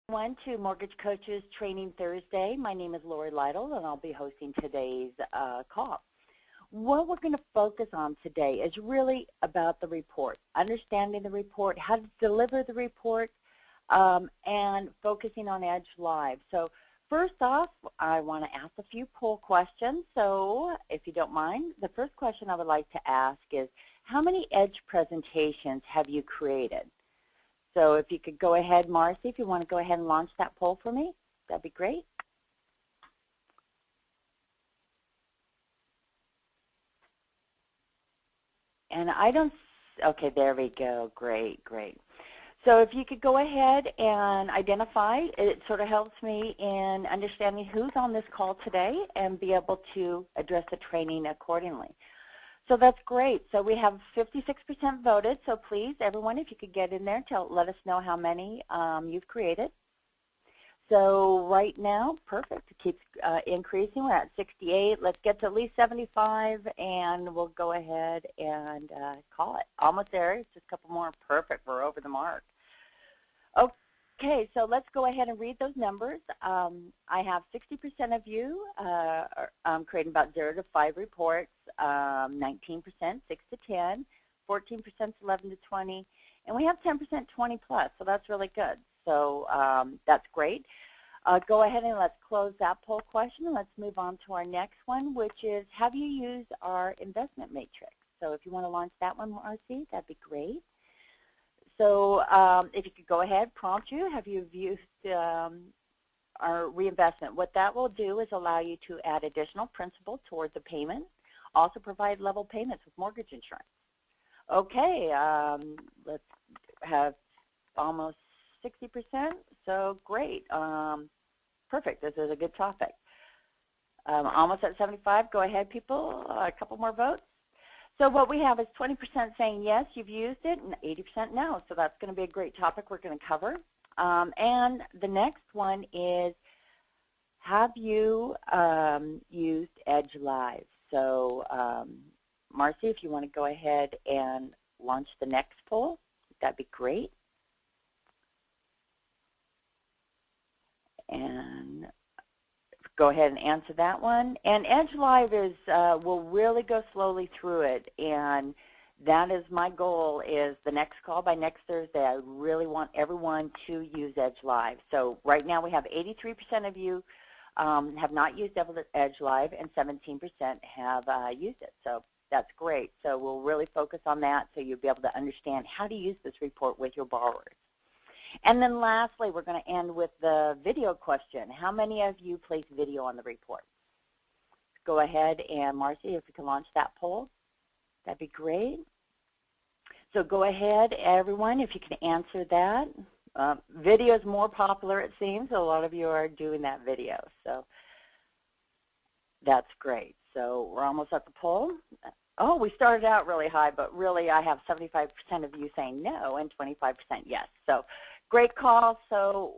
Welcome to Mortgage Coaches Training Thursday. My name is Lori Lytle, and I'll be hosting today's call. What we're going to focus on today is really about the report, understanding the report, how to deliver the report, and focusing on Edge Live. So first off, I want to ask a few poll questions. So if you don't mind, the first question I would like to ask is, how many Edge presentations have you created? So if you could go ahead, Marcy, if you want to go ahead and launch that poll for me, that'd be great. And I don't, okay, there we go. Great, great. So if you could go ahead and identify, it sort of helps me in understanding who's on this call today and be able to address the training accordingly. So that's great. So we have 56% voted. So please, everyone, if you could get in there to let us know how many you've created. So right now, perfect. It keeps increasing. We're at 68. Let's get to at least 75, and we'll go ahead and call it. Almost there. It's just a couple more. Perfect. We're over the mark. Okay, so let's go ahead and read those numbers. I have 60% of you creating about 0 to 5 reports, 19% 6 to 10, 14% 11 to 20, and we have 10% 20 plus, so that's really good. So that's great. Go ahead and let's close that poll question, and let's move on to our next one, which is, have you used our investment matrix? So if you want to launch that one, Marcy, that'd be great. So if you could go ahead, prompt you, have you used our reinvestment? What that will do is allow you to add additional principal toward the payment, also provide level payments with mortgage insurance. Okay, let's have almost 60%, so great. Perfect, this is a good topic. Almost at 75, go ahead people, a couple more votes. So what we have is 20% saying yes, you've used it, and 80% no. So that's going to be a great topic we're going to cover. And the next one is, have you used Edge Live? So Marcy, if you want to go ahead and launch the next poll, that'd be great. And go ahead and answer that one. And Edge Live is, we'll really go slowly through it, and that is my goal, is the next call by next Thursday. I really want everyone to use Edge Live. So right now we have 83% of you have not used Edge Live, and 17% have used it. So that's great. So we'll really focus on that so you'll be able to understand how to use this report with your borrowers. And then lastly, we're going to end with the video question. How many of you place video on the report? Go ahead and, Marcy, if you can launch that poll, that'd be great. So go ahead, everyone, if you can answer that. Video is more popular, it seems. A lot of you are doing that video, so that's great. So we're almost at the poll. Oh, we started out really high, but really I have 75% of you saying no and 25% yes. So great call. So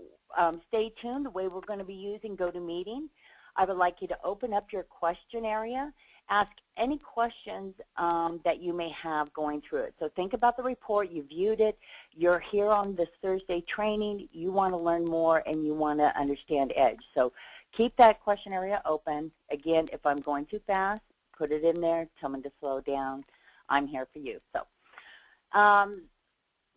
stay tuned. The way we're going to be using GoToMeeting, I would like you to open up your question area, ask any questions that you may have going through it. So think about the report, you viewed it, you're here on this Thursday training, you want to learn more and you want to understand Edge. So keep that question area open. Again, if I'm going too fast, put it in there, tell me to slow down. I'm here for you. So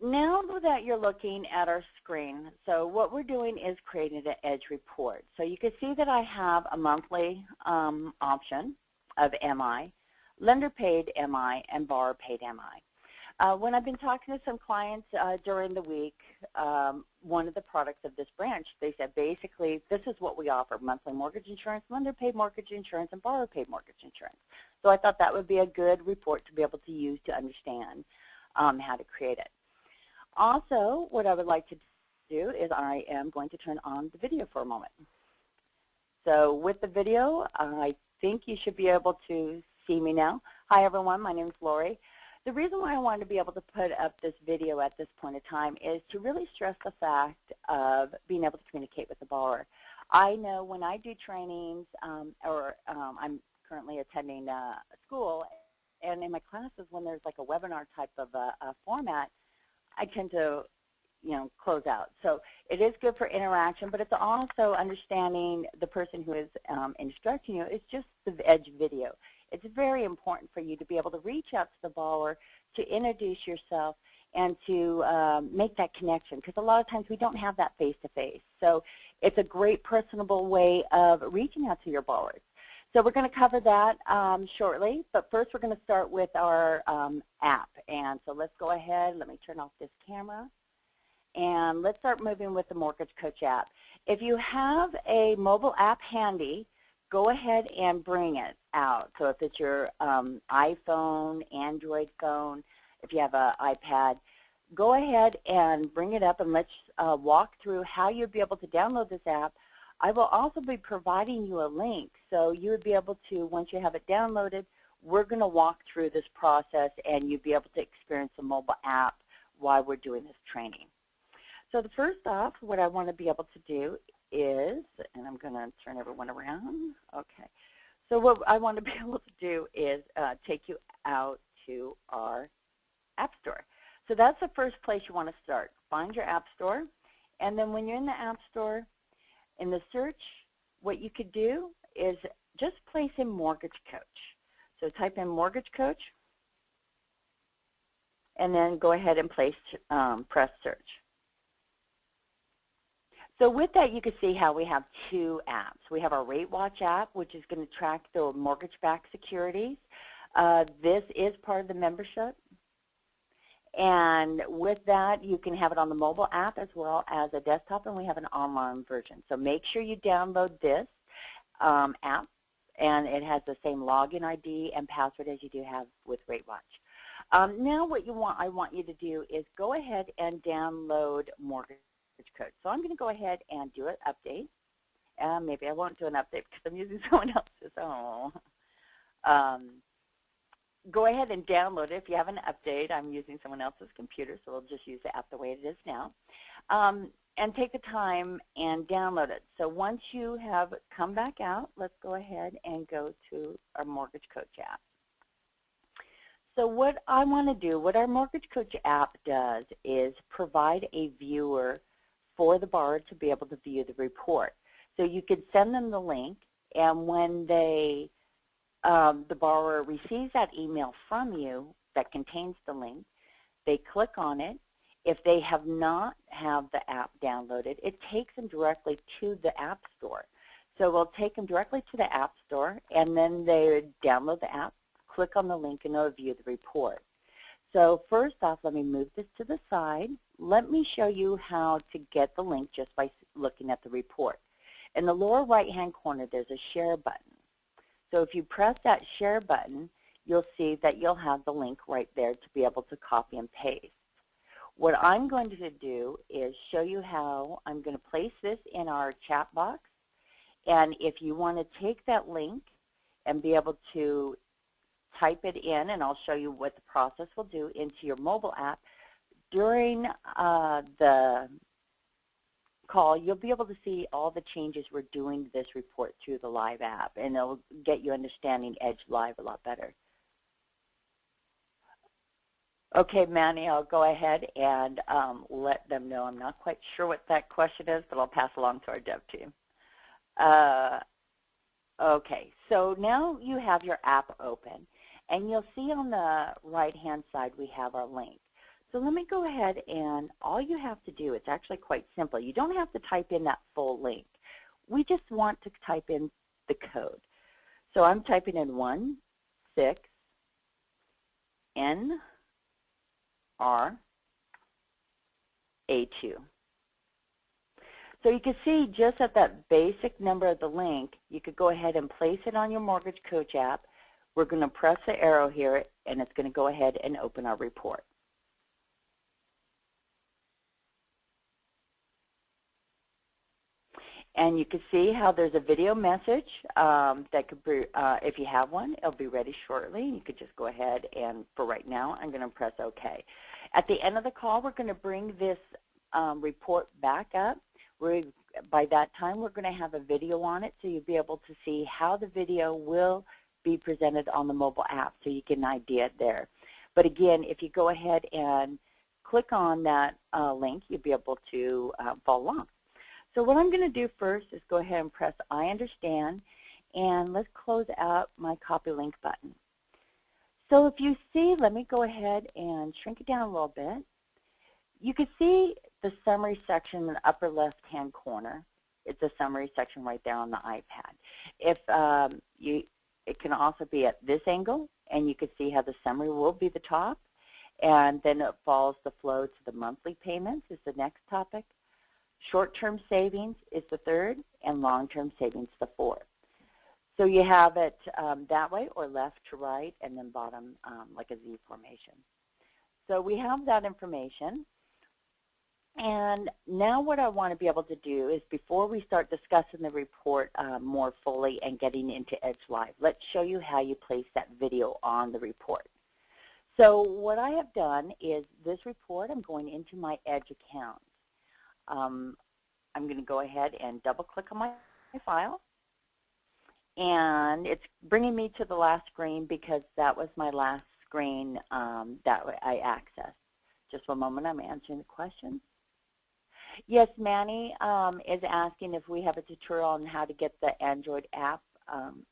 now that you're looking at our screen, so what we're doing is creating an Edge report. So you can see that I have a monthly option of MI, lender paid MI, and borrower paid MI. When I've been talking to some clients during the week, one of the products of this branch, they said basically this is what we offer: monthly mortgage insurance, lender paid mortgage insurance, and borrower paid mortgage insurance. So I thought that would be a good report to be able to use to understand how to create it. Also, what I would like to do is I am going to turn on the video for a moment. So with the video, I think you should be able to see me now. Hi everyone, my name is Lori. The reason why I wanted to be able to put up this video at this point in time is to really stress the fact of being able to communicate with the borrower. I know when I do trainings, I'm currently attending school, and in my classes when there's like a webinar type of a format, I tend to close out. So it is good for interaction, but it's also understanding the person who is instructing you. It's just the edge video. It's very important for you to be able to reach out to the borrower, to introduce yourself, and to make that connection, because a lot of times we don't have that face-to-face. So it's a great personable way of reaching out to your borrowers. So we're going to cover that shortly, but first we're going to start with our app. And so let's go ahead. Let me turn off this camera. And let's start moving with the Mortgage Coach app. If you have a mobile app handy, go ahead and bring it out. So if it's your iPhone, Android phone, if you have an iPad, go ahead and bring it up, and let's walk through how you'll be able to download this app. I will also be providing you a link, so you would be able to, once you have it downloaded, we're going to walk through this process, and you'll be able to experience the mobile app while we're doing this training. So the first off, what I want to be able to do is, and I'm going to turn everyone around. Okay. So what I want to be able to do is take you out to our App Store. So that's the first place you want to start. Find your App Store, and then when you're in the App Store, in the search, what you could do is just place in Mortgage Coach. So type in Mortgage Coach, and then go ahead and press search. So with that, you can see how we have two apps. We have our Rate Watch app, which is going to track the mortgage-backed securities. This is part of the membership. And with that, you can have it on the mobile app as well as a desktop, and we have an online version. So make sure you download this app, and it has the same login ID and password as you do have with Rate Watch. Now what I want you to do is go ahead and download Mortgage Coach. So I'm going to go ahead and do an update. Maybe I won't do an update because I'm using someone else's. Go ahead and download it. If you have an update, I'm using someone else's computer, so we'll just use the app the way it is now. And take the time and download it. So once you have come back out, let's go ahead and go to our Mortgage Coach app. So what I want to do, what our Mortgage Coach app does is provide a viewer for the borrower to be able to view the report. So you could send them the link, and when they the borrower receives that email from you that contains the link, they click on it. If they have not have the app downloaded, it takes them directly to the App Store. So we'll take them directly to the App Store, and then they would download the app, click on the link, and it'll view the report. So first off, let me move this to the side. Let me show you how to get the link just by looking at the report. In the lower right-hand corner, there's a share button. So if you press that share button, you'll see that you'll have the link right there to be able to copy and paste. What I'm going to do is show you how I'm going to place this in our chat box. And if you want to take that link and be able to type it in, and I'll show you what the process will do into your mobile app, during the call, you'll be able to see all the changes we're doing to this report through the live app, and it'll get you understanding Edge Live a lot better. Okay, Manny, I'll go ahead and let them know. I'm not quite sure what that question is, but I'll pass along to our dev team. Okay, so now you have your app open, and you'll see on the right-hand side we have our link. So let me go ahead, and all you have to do, it's actually quite simple. You don't have to type in that full link. We just want to type in the code. So I'm typing in 16NRA2. So you can see just at that basic number of the link, you could go ahead and place it on your Mortgage Coach app. We're going to press the arrow here, and it's going to go ahead and open our report. And you can see how there's a video message that could be, if you have one, it'll be ready shortly. You could just go ahead and, for right now, I'm going to press OK. At the end of the call, we're going to bring this report back up. By that time, we're going to have a video on it, so you'll be able to see how the video will be presented on the mobile app, so you get an idea there. But again, if you go ahead and click on that link, you'll be able to follow along. So what I'm going to do first is go ahead and press I understand, and let's close out my copy link button. So if you see, let me go ahead and shrink it down a little bit. You can see the summary section in the upper left-hand corner. It's a summary section right there on the iPad. If it can also be at this angle, and you can see how the summary will be the top, and then it follows the flow to the monthly payments is the next topic. Short-term savings is the third, and long-term savings the fourth. So you have it that way, or left to right, and then bottom like a Z formation. So we have that information. And now what I want to be able to do is, before we start discussing the report more fully and getting into Edge Live, let's show you how you place that video on the report. So what I have done is this report, I'm going into my Edge account. I'm going to go ahead and double click on my file. And it's bringing me to the last screen because that was my last screen that I accessed. Just one moment, I'm answering the questions. Yes, Manny is asking if we have a tutorial on how to get the Android app.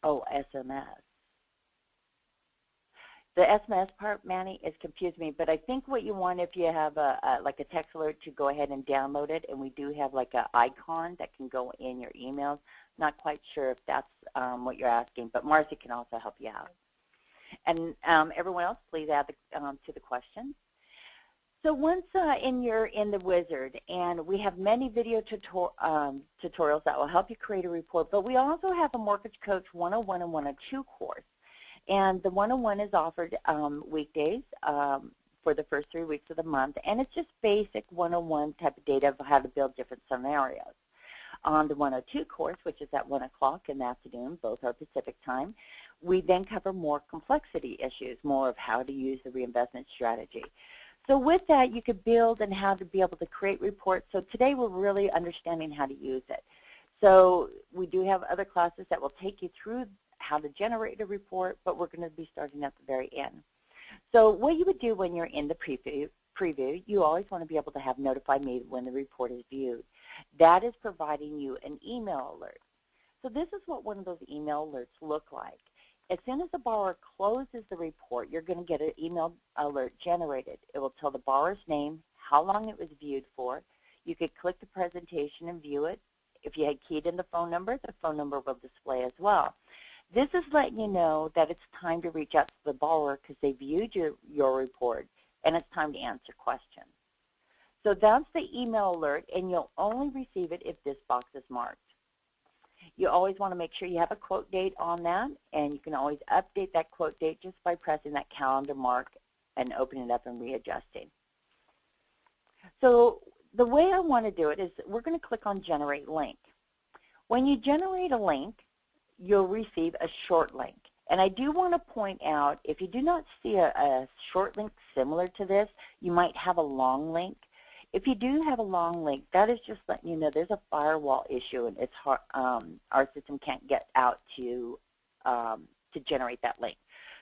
SMS. The SMS part, Manny, is confused me, but I think what you want, if you have like a text alert, to go ahead and download it, and we do have like an icon that can go in your emails. Not quite sure if that's what you're asking, but Marcy can also help you out. And everyone else, please add to the question. So once you're in the wizard, and we have many video tutorials that will help you create a report, but we also have a Mortgage Coach 101 and 102 course. And the 101 is offered weekdays for the first 3 weeks of the month, and it's just basic 101 type of data of how to build different scenarios. On the 102 course, which is at 1 o'clock in the afternoon, both are Pacific time, we then cover more complexity issues, more of how to use the reinvestment strategy. So with that, you could build and how to be able to create reports. So today we're really understanding how to use it. So we do have other classes that will take you through how to generate a report, but we're going to be starting at the very end. So what you would do when you're in the preview, you always want to be able to have notify me when the report is viewed. That is providing you an email alert. So this is what one of those email alerts look like. As soon as the borrower closes the report, you're going to get an email alert generated. It will tell the borrower's name, how long it was viewed for. You could click the presentation and view it. If you had keyed in the phone number will display as well. This is letting you know that it's time to reach out to the borrower because they viewed your report, and it's time to answer questions. So that's the email alert, and you'll only receive it if this box is marked. You always want to make sure you have a quote date on that, and you can always update that quote date just by pressing that calendar mark and opening it up and readjusting. So the way I want to do it is we're going to click on Generate Link. When you generate a link, you'll receive a short link. And I do want to point out, if you do not see a short link similar to this, you might have a long link. If you do have a long link, that is just letting you know there's a firewall issue, and it's hard, our system can't get out to generate that link.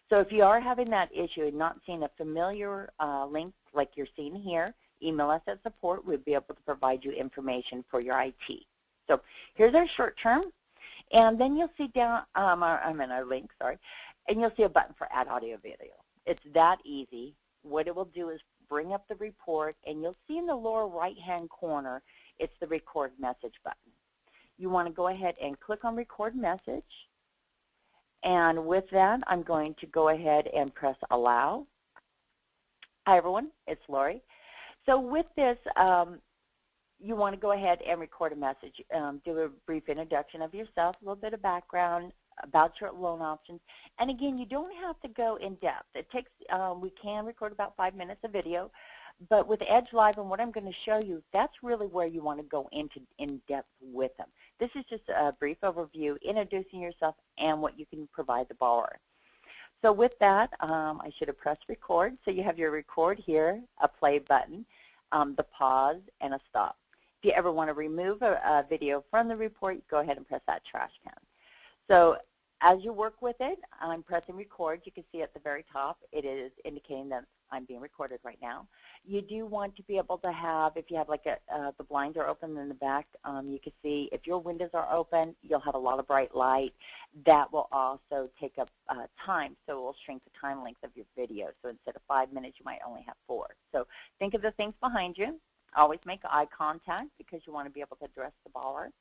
So if you are having that issue and not seeing a familiar link like you're seeing here, email us at support. We'll be able to provide you information for your IT. So here's our short term. And then you'll see down, our link, sorry, and you'll see a button for add audio video. It's that easy. What it will do is bring up the report, and you'll see in the lower right-hand corner, it's the record message button. You want to go ahead and click on record message. And with that, I'm going to go ahead and press allow. Hi, everyone. It's Lori. So with this, you want to go ahead and record a message. Do a brief introduction of yourself, a little bit of background about your loan options. And again, you don't have to go in depth. It takes, we can record about 5 minutes of video, but with Edge Live and what I'm going to show you, that's really where you want to go into in depth with them. This is just a brief overview, introducing yourself and what you can provide the borrower. So with that, I should have pressed record. So you have your record here, a play button, the pause, and a stop. If you ever want to remove a video from the report, go ahead and press that trash can. So as you work with it, I'm pressing record. You can see at the very top, it is indicating that I'm being recorded right now. You do want to be able to have, if you have like the blinds are open in the back, you can see if your windows are open, you'll have a lot of bright light. That will also take up time, so it will shrink the time length of your video. So instead of 5 minutes, you might only have 4. So think of the things behind you. Always make eye contact because you want to be able to address the borrower.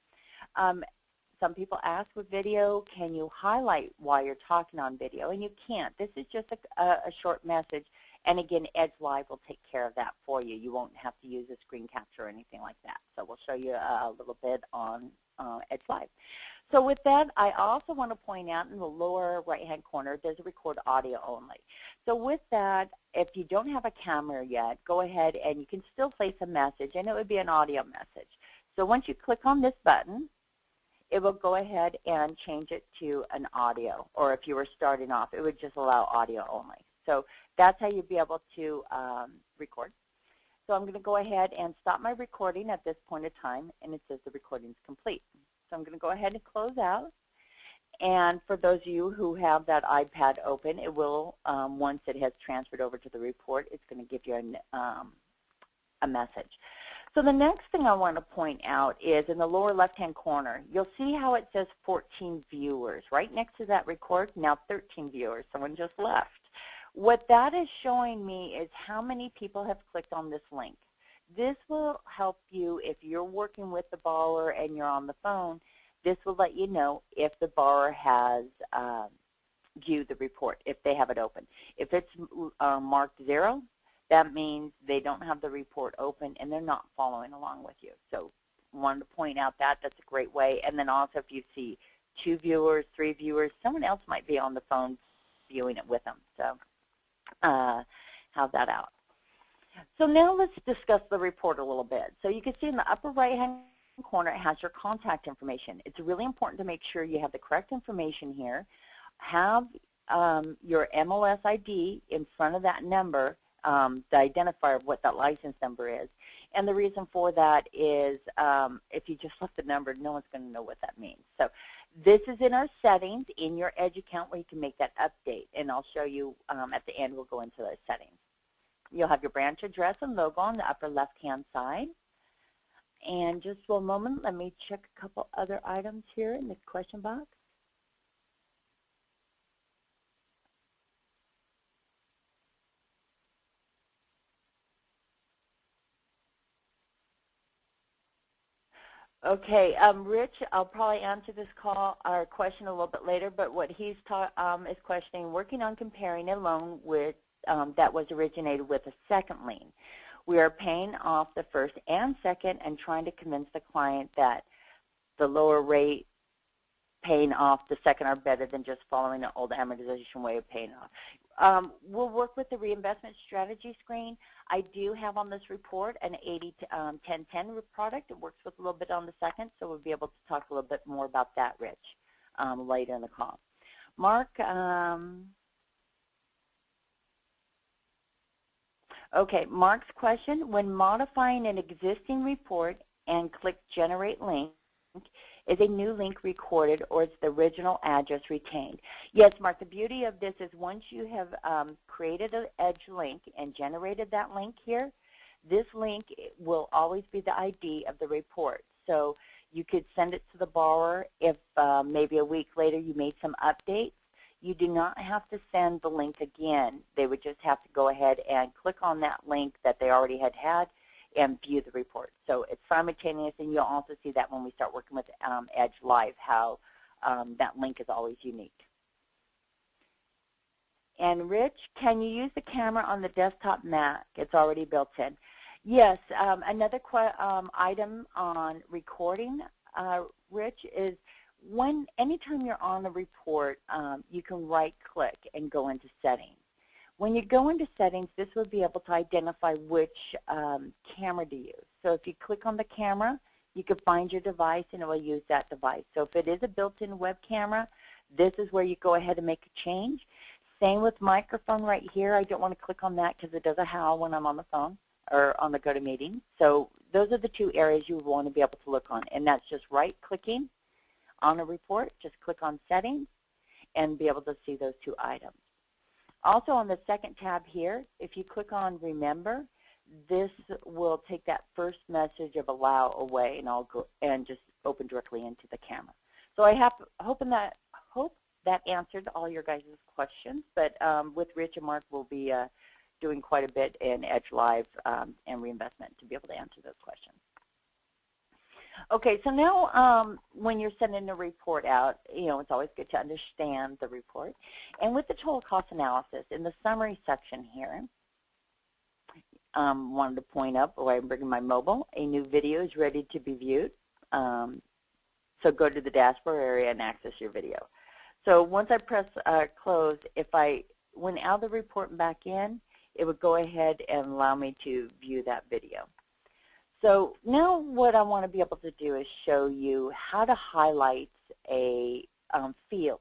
Some people ask with video, can you highlight while you're talking on video? And you can't. This is just a short message. And again, Edge Live will take care of that for you. You won't have to use a screen capture or anything like that. So we'll show you a little bit on Edge Live. So with that, I also want to point out in the lower right-hand corner, there's a record audio only. So with that, if you don't have a camera yet, go ahead and you can still place a message, and it would be an audio message. So once you click on this button, it will go ahead and change it to an audio, or if you were starting off, it would just allow audio only. So that's how you'd be able to record. So I'm going to go ahead and stop my recording at this point in time, and it says the recording is complete. So I'm going to go ahead and close out. And for those of you who have that iPad open, it will, once it has transferred over to the report, it's going to give you a message. So the next thing I want to point out is in the lower left-hand corner, you'll see how it says 14 viewers. Right next to that record, now 13 viewers. Someone just left. What that is showing me is how many people have clicked on this link. This will help you if you're working with the borrower and you're on the phone. This will let you know if the borrower has viewed the report, if they have it open. If it's marked 0, that means they don't have the report open and they're not following along with you. So wanted to point out that. That's a great way. And then also if you see 2 viewers, 3 viewers, someone else might be on the phone viewing it with them. So have that out. So now let's discuss the report a little bit. So you can see in the upper right-hand corner, it has your contact information. It's really important to make sure you have the correct information here. Have your MLS ID in front of that number, the identifier of what that license number is. And the reason for that is if you just left the number, no one's going to know what that means. So this is in our settings in your Edge account where you can make that update. And I'll show you at the end, we'll go into those settings. You'll have your branch address and logo on the upper left-hand side. And just for a moment, let me check a couple other items here in the question box. Okay, Rich, I'll probably answer this call or question a little bit later, but what he's is questioning, working on comparing a loan with that was originated with a second lien. We are paying off the first and second and trying to convince the client that the lower rate paying off the second are better than just following the old amortization way of paying off. We'll work with the reinvestment strategy screen. I do have on this report an 80-10-10 product. It works with a little bit on the second, so we'll be able to talk a little bit more about that, Rich, later in the call. Mark, okay, Mark's question, when modifying an existing report and click Generate Link, is a new link recorded or is the original address retained? Yes, Mark, the beauty of this is once you have created an Edge link and generated that link here, this link will always be the ID of the report. So you could send it to the borrower if maybe a week later you made some updates. You do not have to send the link again. They would just have to go ahead and click on that link that they already had and view the report. So it's simultaneous, and you'll also see that when we start working with Edge Live, how that link is always unique. And Rich, can you use the camera on the desktop Mac? It's already built in. Yes, another item on recording, Rich, is anytime you're on the report, you can right-click and go into settings. When you go into settings, this will be able to identify which camera to use. So if you click on the camera, you can find your device and it will use that device. So if it is a built-in web camera, this is where you go ahead and make a change. Same with microphone right here. I don't want to click on that because it does a howl when I'm on the phone or on the GoToMeeting. So those are the 2 areas you want to be able to look on, and that's just right-clicking on a report. Just click on settings and be able to see those 2 items. Also on the second tab here, if you click on Remember, this will take that first message of allow away, and I'll go and just open directly into the camera. So I hope that answered all your guys' questions. But with Rich and Mark, we'll be doing quite a bit in Edge Live and Reinvestment to be able to answer those questions. Okay, so now when you're sending a report out, it's always good to understand the report. And with the total cost analysis, in the summary section here, wanted to point up, I'm bringing my mobile, a new video is ready to be viewed. So go to the dashboard area and access your video. So once I press close, if I went out of the report and back in, it would go ahead and allow me to view that video. So now what I want to be able to do is show you how to highlight a field.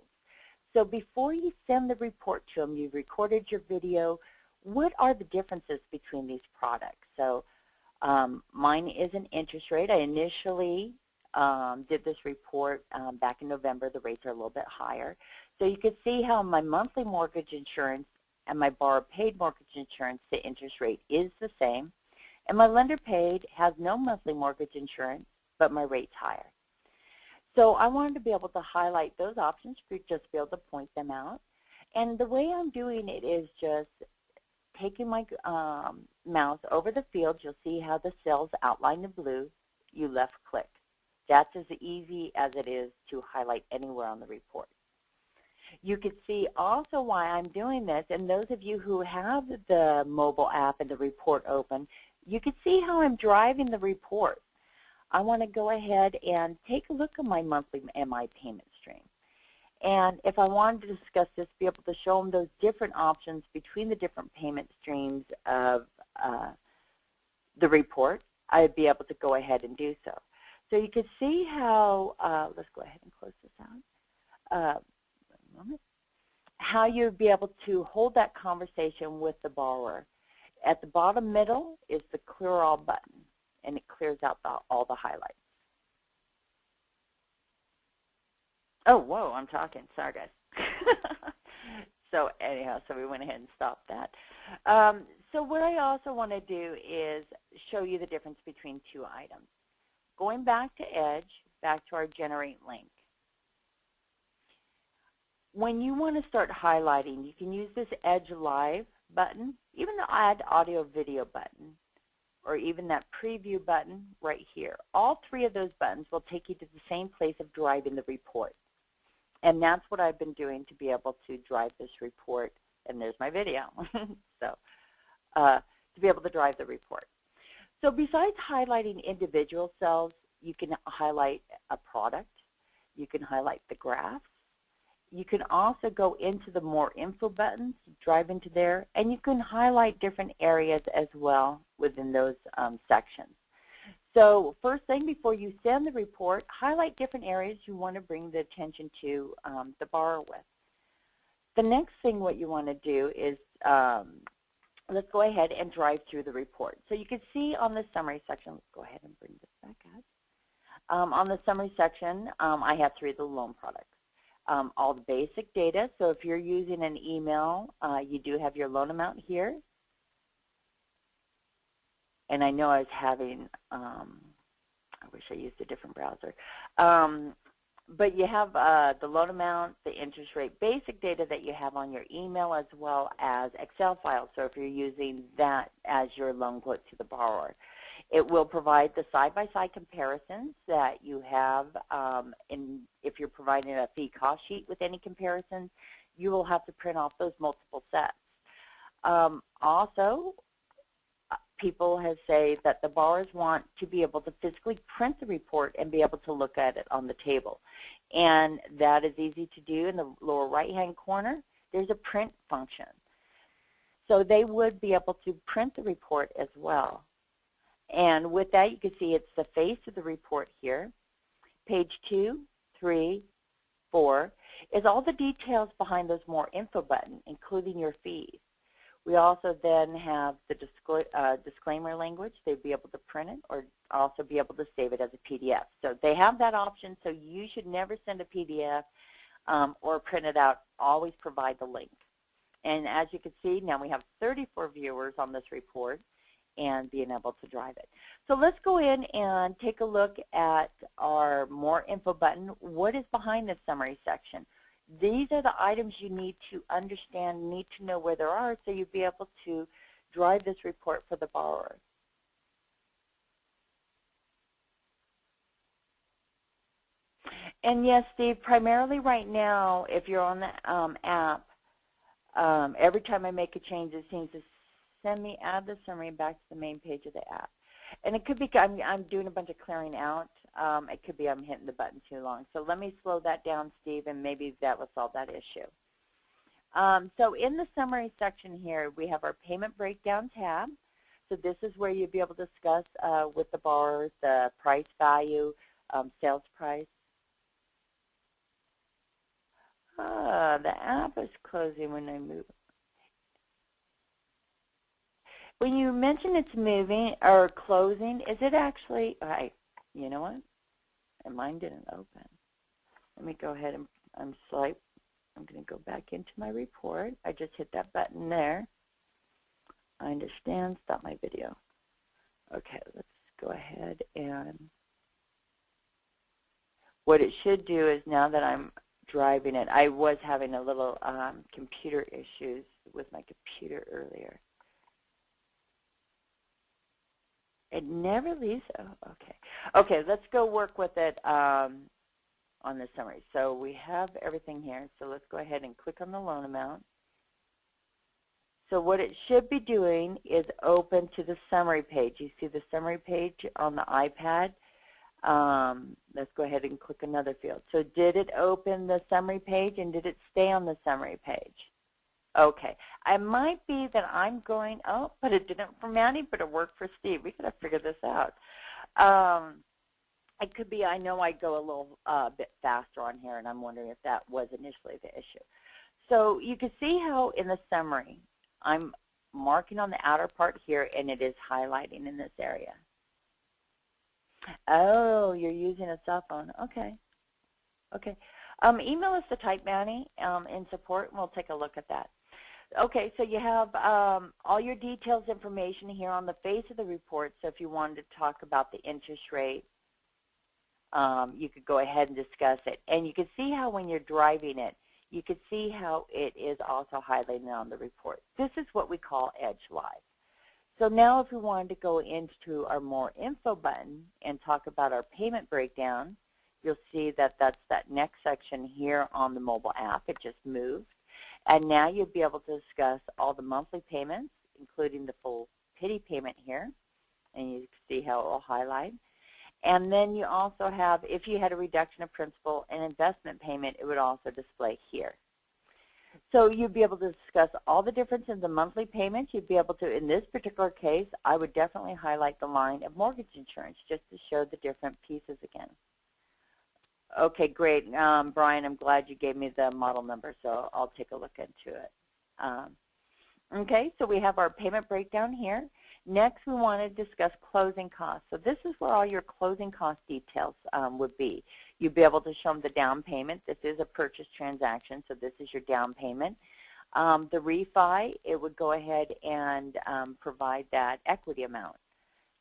So before you send the report to them, you've recorded your video. What are the differences between these products? So mine is an interest rate. I initially did this report back in November. The rates are a little bit higher. So you can see how my monthly mortgage insurance and my borrower paid mortgage insurance, the interest rate is the same. And my lender paid has no monthly mortgage insurance, but my rate's higher. So I wanted to be able to highlight those options for just to be able to point them out. And the way I'm doing it is just taking my mouse over the field. You'll see how the cells outlined in blue. You left click. That's as easy as it is to highlight anywhere on the report. You can see also why I'm doing this, and those of you who have the mobile app and the report open, you can see how I'm driving the report. I want to go ahead and take a look at my monthly MI payment stream. And if I wanted to discuss this, be able to show them those different options between the different payment streams of the report, I'd be able to go ahead and do so. So you can see how, let's go ahead and close this out. One moment. How you'd be able to hold that conversation with the borrower. At the bottom middle is the clear all button, and it clears out all the highlights. Oh, whoa, I'm talking. Sorry, guys. So anyhow, so we went ahead and stopped that. So what I also want to do is show you the difference between two items. Going back to Edge, back to our Generate Link. When you want to start highlighting, you can use this Edge Live button, even the Add Audio Video button, or even that Preview button right here. All three of those buttons will take you to the same place of driving the report. And that's what I've been doing to be able to drive this report. And there's my video. So to be able to drive the report. So besides highlighting individual cells, you can highlight a product. You can highlight the graphs. You can also go into the More Info buttons, drive into there, and you can highlight different areas as well within those sections. So first thing, before you send the report, highlight different areas you want to bring the attention to the borrower with. The next thing what you want to do is, let's go ahead and drive through the report. So you can see on the summary section, let's go ahead and bring this back up. On the summary section, I have three of the loan products. All the basic data, so if you're using an email, you do have your loan amount here. And I know I was having, I wish I used a different browser. But you have the loan amount, the interest rate, basic data that you have on your email, as well as Excel files. So if you're using that as your loan quote to the borrower. It will provide the side-by-side comparisons that you have. If you're providing a fee cost sheet with any comparisons, you will have to print off those multiple sets. Also, people have said that the borrowers want to be able to physically print the report and be able to look at it on the table. And that is easy to do. In the lower right-hand corner, there's a print function. So they would be able to print the report as well. And with that, you can see it's the face of the report here. Page 2, 3, 4 is all the details behind those More Info button, including your fees. We also then have the disclaimer language. They'd be able to print it or also be able to save it as a PDF. So they have that option, so you should never send a PDF or print it out. Always provide the link. And as you can see, now we have 34 viewers on this report and being able to drive it. So let's go in and take a look at our More Info button. What is behind this summary section? These are the items you need to understand, need to know where they are, so you'll be able to drive this report for the borrower. And yes, Steve, primarily right now, if you're on the app, every time I make a change, it seems to send me out of the summary back to the main page of the app. And it could be I'm doing a bunch of clearing out. It could be I'm hitting the button too long. So let me slow that down, Steve, and maybe that will solve that issue. So in the summary section here, we have our payment breakdown tab. So this is where you'll be able to discuss with the borrowers the price value, sales price. The app is closing when I move. When you mention it's moving or closing, is it actually, you know what? And mine didn't open. Let me go ahead and I'm going to go back into my report. I just hit that button there. I understand. Stop my video. Okay, let's go ahead and what it should do is now that I'm driving it, I was having a little computer issues with my computer earlier. It never leaves. Oh, okay. Okay, let's go work with it on the summary. So we have everything here. So let's go ahead and click on the loan amount. So what it should be doing is open to the summary page. You see the summary page on the iPad. Let's go ahead and click another field. So did it open the summary page and did it stay on the summary page? Okay. I might be that I'm going, oh, but it didn't for Manny, but it worked for Steve. We got to figure this out. It could be, I know I go a little bit faster on here, and I'm wondering if that was initially the issue. So you can see how in the summary, I'm marking on the outer part here, and it is highlighting in this area. Oh, you're using a cell phone. Okay. Okay. Email us the type, Manny, in support, and we'll take a look at that. Okay, so you have all your details information here on the face of the report. So if you wanted to talk about the interest rate, you could go ahead and discuss it. And you can see how when you're driving it, you can see how it is also highlighted on the report. This is what we call Edge Live. So now if we wanted to go into our More Info button and talk about our payment breakdown, you'll see that that's that next section here on the mobile app. It just moved. And now you'll be able to discuss all the monthly payments, including the full pity payment here. And you can see how it will highlight. And then you also have, if you had a reduction of principal and investment payment, it would also display here. So you'd be able to discuss all the difference in the monthly payments. You'd be able to, in this particular case, I would definitely highlight the line of mortgage insurance just to show the different pieces again. Okay, great. Brian, I'm glad you gave me the model number, so I'll take a look into it. Okay, so we have our payment breakdown here. Next, we want to discuss closing costs. So this is where all your closing cost details would be. You'd be able to show them the down payment. This is a purchase transaction, so this is your down payment. The refi, it would go ahead and provide that equity amount.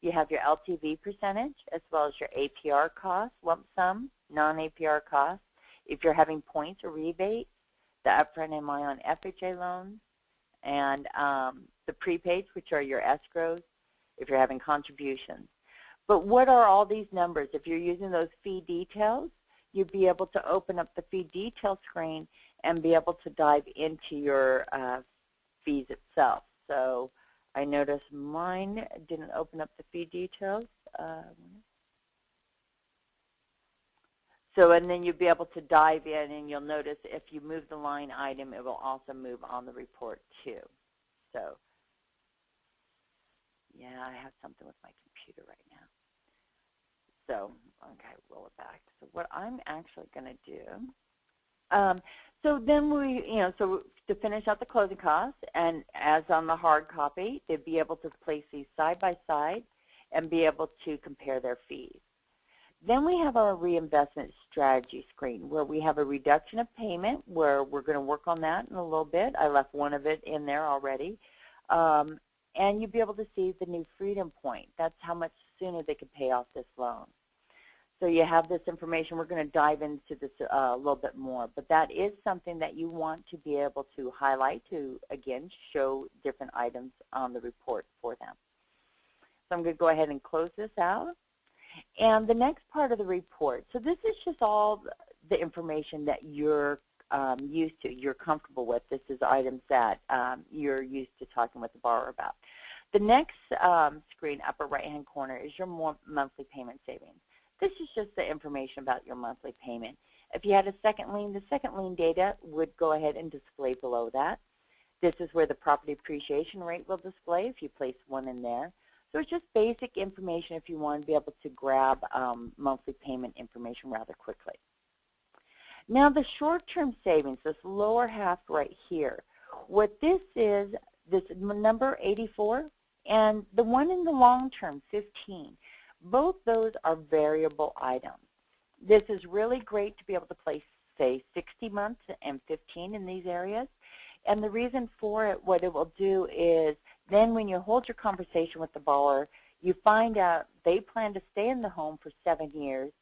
You have your LTV percentage as well as your APR cost, lump sum, non-APR cost. If you're having points or rebate, the upfront MI on FHA loans, and the prepaid, which are your escrows, if you're having contributions. But what are all these numbers? If you're using those fee details, you'd be able to open up the fee detail screen and be able to dive into your fees itself. So I noticed mine didn't open up the fee details. So, and then you'll be able to dive in, and you'll notice if you move the line item, it will also move on the report too. So, yeah, I have something with my computer right now. So, okay, roll it back. So what I'm actually going to do, so then so to finish out the closing costs, and as on the hard copy, they'd be able to place these side by side and be able to compare their fees. Then we have our reinvestment strategy screen where we have a reduction of payment where we're going to work on that in a little bit. I left one of it in there already. And you'll be able to see the new freedom point. That's how much sooner they could pay off this loan. So you have this information. We're going to dive into this a little bit more, but that is something that you want to be able to highlight to, again, show different items on the report for them. So I'm going to go ahead and close this out. And the next part of the report, so this is just all the information that you're used to, you're comfortable with. This is items that you're used to talking with the borrower about. The next screen, upper right-hand corner, is your monthly payment savings. This is just the information about your monthly payment. If you had a second lien, the second lien data would go ahead and display below that. This is where the property appreciation rate will display if you place one in there. So it's just basic information if you want to be able to grab monthly payment information rather quickly. Now the short-term savings, this lower half right here, what this is, this number 84, and the one in the long term, 15. Both those are variable items. This is really great to be able to place, say, 60 months and 15 in these areas. And the reason for it, what it will do is then when you hold your conversation with the borrower, you find out they plan to stay in the home for 7 years.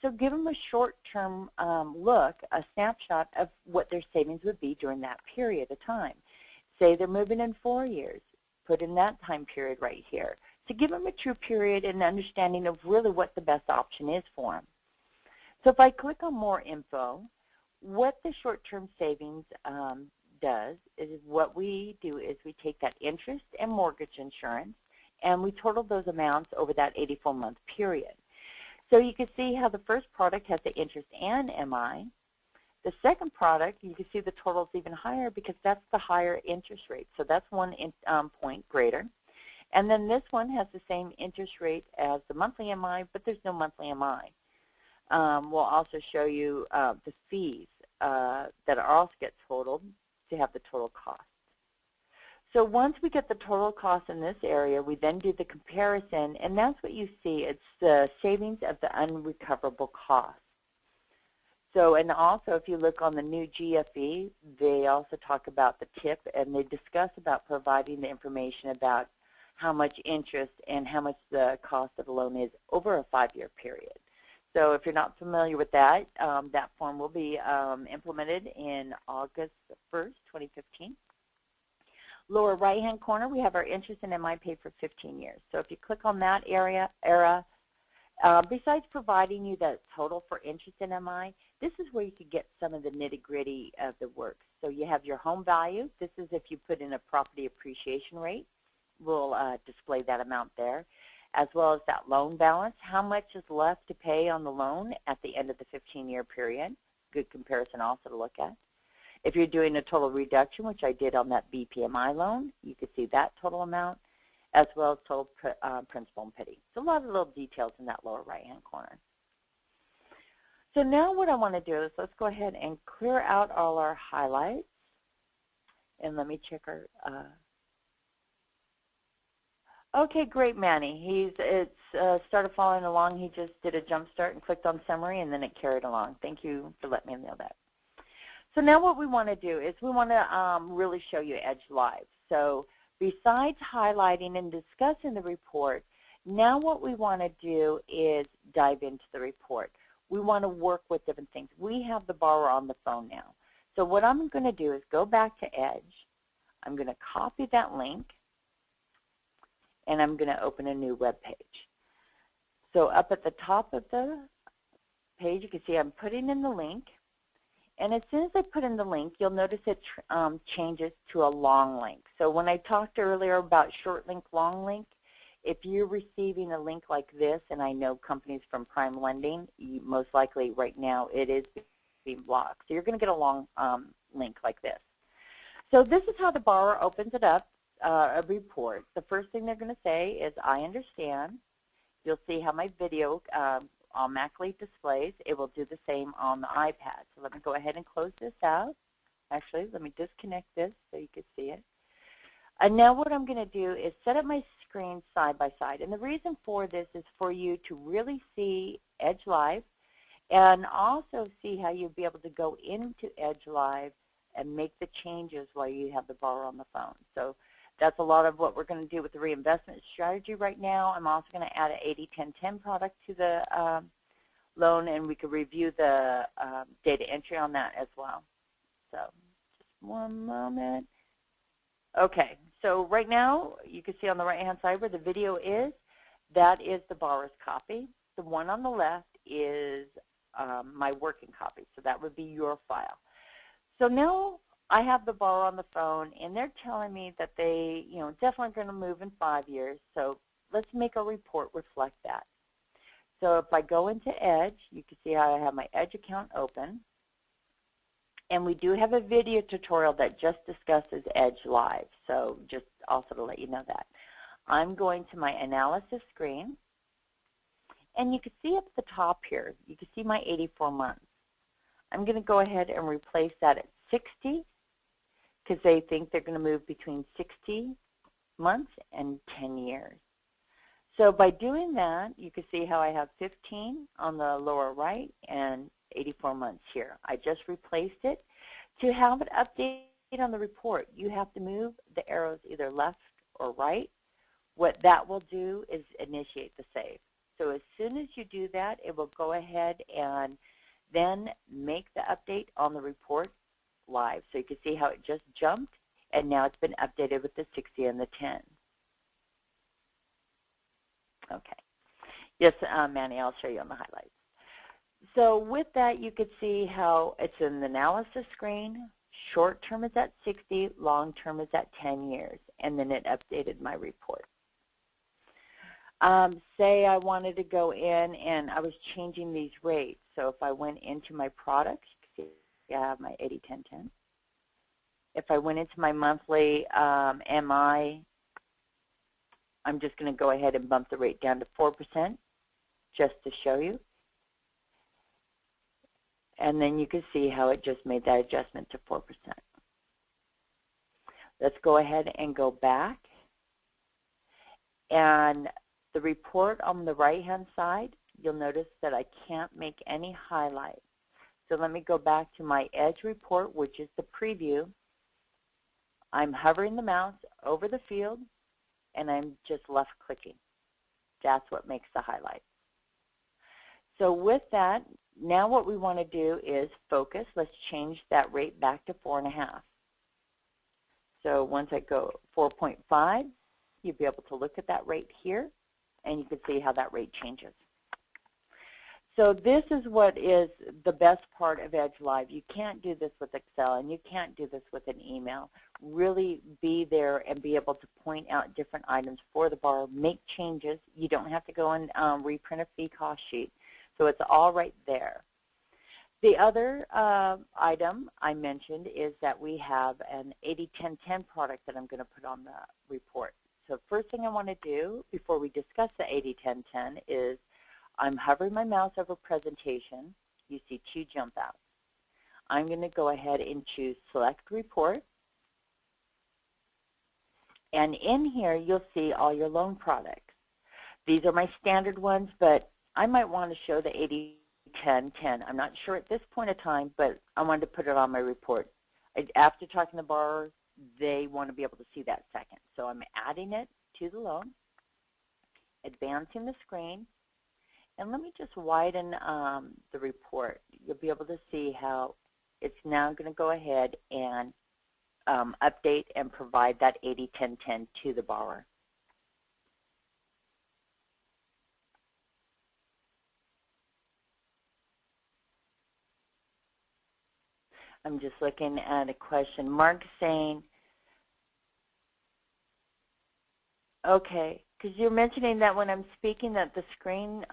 So give them a short-term look, a snapshot of what their savings would be during that period of time. Say they're moving in 4 years. Put in that time period right here to give them a true period and understanding of really what the best option is for them. So if I click on more info, what the short-term savings does is what we do is we take that interest and mortgage insurance and we total those amounts over that 84-month period. So you can see how the first product has the interest and MI. The second product, you can see the total is even higher because that's the higher interest rate. So that's 1 point greater. And then this one has the same interest rate as the monthly MI, but there's no monthly MI. We'll also show you the fees that also get totaled to have the total cost. So once we get the total cost in this area, we then do the comparison, and that's what you see. It's the savings of the unrecoverable cost. So, and also if you look on the new GFE, they also talk about the tip, and they discuss about providing the information about how much interest and how much the cost of the loan is over a 5-year period. So if you're not familiar with that, that form will be implemented in August 1st, 2015. Lower right-hand corner, we have our interest in MI paid for 15 years. So if you click on that era, besides providing you that total for interest in MI, this is where you could get some of the nitty-gritty of the work. So you have your home value. This is if you put in a property appreciation rate. We'll display that amount there, as well as that loan balance, how much is left to pay on the loan at the end of the 15-year period. Good comparison also to look at. If you're doing a total reduction, which I did on that BPMI loan, you can see that total amount, as well as total principal and pity. So a lot of little details in that lower right-hand corner. So now what I want to do is let's go ahead and clear out all our highlights. And let me check our... Okay, great, Manny. It's started following along. He just did a jump start and clicked on summary, and then it carried along. Thank you for letting me know that. So now what we want to do is we want to really show you Edge Live. So besides highlighting and discussing the report, now what we want to do is dive into the report. We want to work with different things. We have the borrower on the phone now. So what I'm going to do is go back to Edge. I'm going to copy that link, and I'm going to open a new web page. So up at the top of the page, you can see I'm putting in the link. And as soon as I put in the link, you'll notice it changes to a long link. So when I talked earlier about short link, long link, if you're receiving a link like this, and I know companies from Prime Lending, most likely right now it is being blocked. So you're going to get a long link like this. So this is how the borrower opens it up, a report. The first thing they're going to say is, I understand. You'll see how my video automatically displays. It will do the same on the iPad. So let me go ahead and close this out. Actually, let me disconnect this so you can see it. And now what I'm going to do is set up my screen side by side. And the reason for this is for you to really see Edge Live, and also see how you'll be able to go into Edge Live and make the changes while you have the borrower on the phone. So that's a lot of what we're going to do with the reinvestment strategy right now. I'm also going to add an 80-10-10 product to the loan, and we could review the data entry on that as well. So just one moment. Okay, so right now you can see on the right-hand side where the video is, that is the borrower's copy. The one on the left is my working copy, so that would be your file. So now I have the borrower on the phone, and they're telling me that they, definitely going to move in 5 years. So let's make a report reflect that. So if I go into Edge, you can see how I have my Edge account open. And we do have a video tutorial that just discusses Edge Live, so just also to let you know that. I'm going to my analysis screen, and you can see up at the top here, you can see my 84 months. I'm going to go ahead and replace that at 60 because they think they're going to move between 60 months and 10 years. So by doing that, you can see how I have 15 on the lower right and 84 months here. I just replaced it. To have it update on the report, you have to move the arrows either left or right. What that will do is initiate the save. So as soon as you do that, it will go ahead and then make the update on the report live. So you can see how it just jumped, and now it's been updated with the 60 and the 10. Okay. Yes, Manny, I'll show you on the highlights. So with that, you could see how it's in the analysis screen. Short term is at 60, long term is at 10 years, and then it updated my report. Say I wanted to go in and I was changing these rates. So if I went into my products, you can see I have my 80-10-10. If I went into my monthly MI, I'm just going to go ahead and bump the rate down to 4% just to show you. And then you can see how it just made that adjustment to 4%. Let's go ahead and go back. And the report on the right-hand side, you'll notice that I can't make any highlights. So let me go back to my Edge report, which is the preview. I'm hovering the mouse over the field, and I'm just left-clicking. That's what makes the highlight. So with that, now what we want to do is focus. Let's change that rate back to 4.5. So once I go 4.5, you'll be able to look at that rate here, and you can see how that rate changes. So this is what is the best part of Edge Live. You can't do this with Excel, and you can't do this with an email. Really be there and be able to point out different items for the borrower, make changes. You don't have to go and reprint a fee cost sheet. So it's all right there. The other item I mentioned is that we have an 80-10-10 product that I'm going to put on the report. So first thing I want to do before we discuss the 80-10-10 is I'm hovering my mouse over presentation. You see two jump outs. I'm going to go ahead and choose select report. And in here you'll see all your loan products. These are my standard ones, but I might want to show the 80-10-10. I'm not sure at this point of time, but I wanted to put it on my report. After talking to the borrower, they want to be able to see that second. So I'm adding it to the loan, advancing the screen, and let me just widen the report. You'll be able to see how it's now going to go ahead and update and provide that 80-10-10 to the borrower. I'm just looking at a question. Mark's saying, okay, because you're mentioning that when I'm speaking that the screen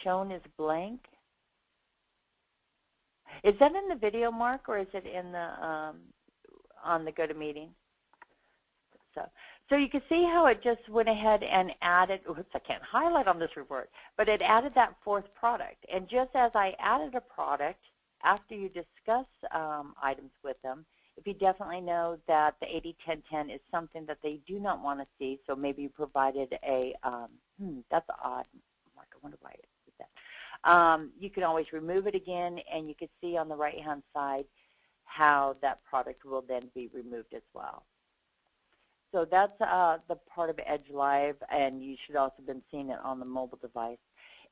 shown is blank. Is that in the video, Mark, or is it in the on the GoToMeeting? So you can see how it just went ahead and added, oops, I can't highlight on this report, but it added that fourth product. And just as I added a product, after you discuss items with them, if you definitely know that the 80-10-10 is something that they do not want to see, so maybe you provided a, that's odd, Mark, I wonder why it did that. You can always remove it again, and you can see on the right-hand side how that product will then be removed as well. So that's the part of Edge Live, and you should also have been seeing it on the mobile device.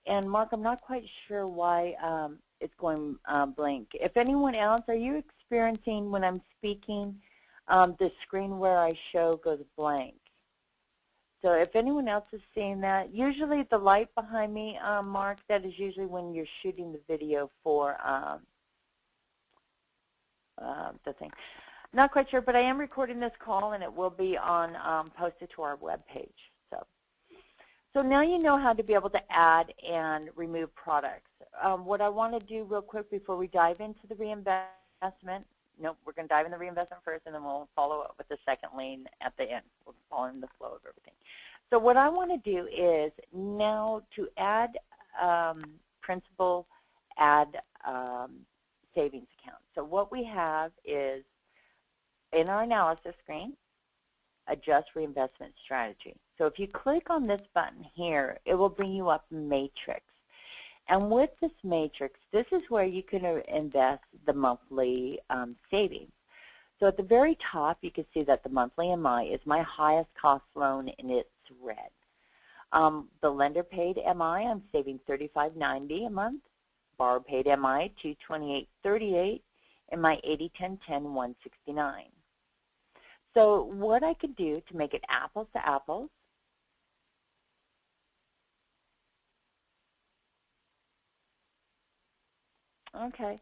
And Mark, I'm not quite sure why it's going blank. If anyone else, are you experiencing when I'm speaking, the screen where I show goes blank? So if anyone else is seeing that, usually the light behind me, Mark, that is usually when you're shooting the video for the thing. Not quite sure, but I am recording this call, and it will be on posted to our web page. So now you know how to be able to add and remove products. What I want to do real quick before we dive into the reinvestment, nope, we're going to dive in the reinvestment first, and then we'll follow up with the second lien at the end. We'll follow in the flow of everything. So what I want to do is now to add principal, add savings account. So what we have is in our analysis screen, adjust reinvestment strategy. So if you click on this button here, it will bring you up matrix. And with this matrix, this is where you can invest the monthly savings. So at the very top, you can see that the monthly MI is my highest cost loan, and it's red. The lender paid MI, I'm saving $35.90 a month. Borrower paid MI, $228.38, and my 80-10-10, $169. So what I could do to make it apples to apples, okay.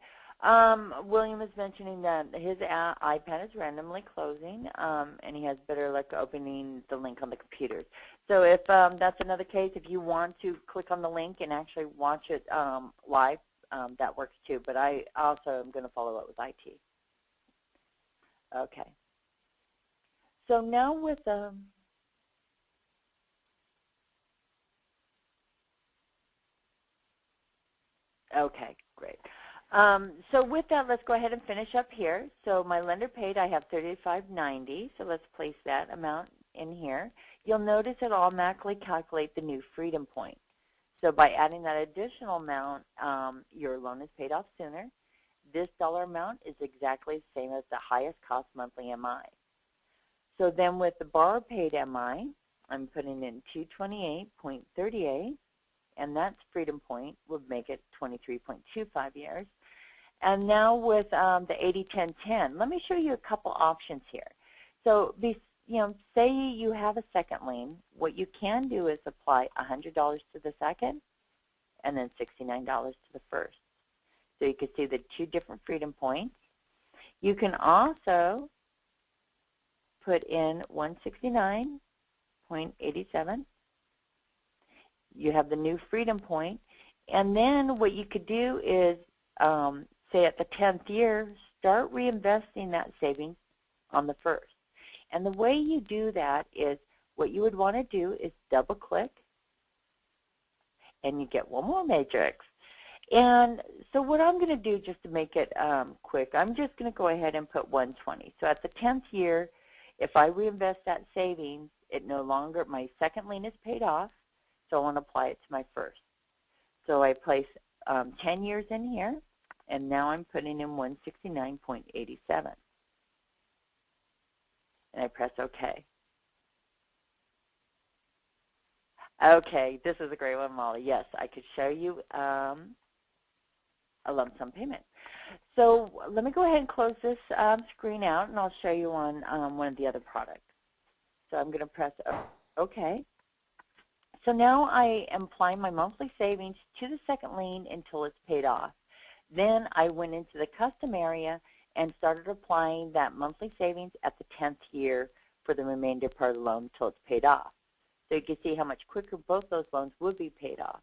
William is mentioning that his iPad is randomly closing, and he has better luck opening the link on the computers. So if that's another case, if you want to click on the link and actually watch it live, that works too. But I also am going to follow up with IT. Okay. So now with okay, great. So with that, let's go ahead and finish up here. So my lender paid, I have $35.90. So let's place that amount in here. You'll notice it automatically calculate the new freedom point. So by adding that additional amount, your loan is paid off sooner. This dollar amount is exactly the same as the highest cost monthly MI. So then with the borrower paid MI, I'm putting in 228.38, and that's freedom point would make it 23.25 years. And now with the 80-10-10, let me show you a couple options here. So say you have a second lien, what you can do is apply $100 to the second and then $69 to the first. So you can see the two different freedom points. You can also put in 169.87. You have the new freedom point. And then what you could do is, say at the 10th year, start reinvesting that savings on the first. And the way you do that is what you would want to do is double click, and you get one more matrix. And so what I'm going to do just to make it quick, I'm just going to go ahead and put 120. So at the 10th year, if I reinvest that savings, it no longer, my second lien is paid off, so I want to apply it to my first. So I place 10 years in here, and now I'm putting in 169.87. And I press OK. Okay, this is a great one, Molly. Yes, I could show you a lump sum payment. So let me go ahead and close this screen out, and I'll show you on one of the other products. So I'm going to press OK. So now I am applying my monthly savings to the second lien until it's paid off. Then I went into the custom area and started applying that monthly savings at the 10th year for the remainder part of the loan until it's paid off. So you can see how much quicker both those loans would be paid off.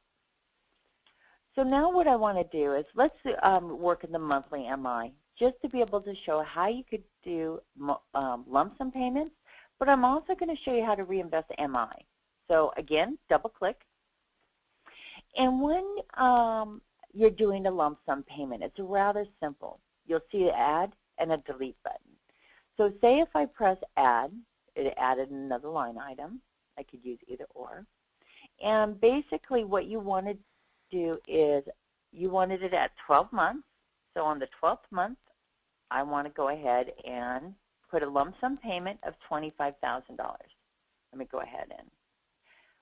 So now what I want to do is let's work in the monthly MI just to be able to show how you could do lump sum payments, but I'm also going to show you how to reinvest MI. So again, double click. And when you're doing a lump sum payment, it's rather simple. You'll see an add and a delete button. So say if I press add, it added another line item. I could use either or. And basically what you want to do is you wanted it at 12 months. So on the 12th month, I want to go ahead and put a lump sum payment of $25,000. Let me go ahead and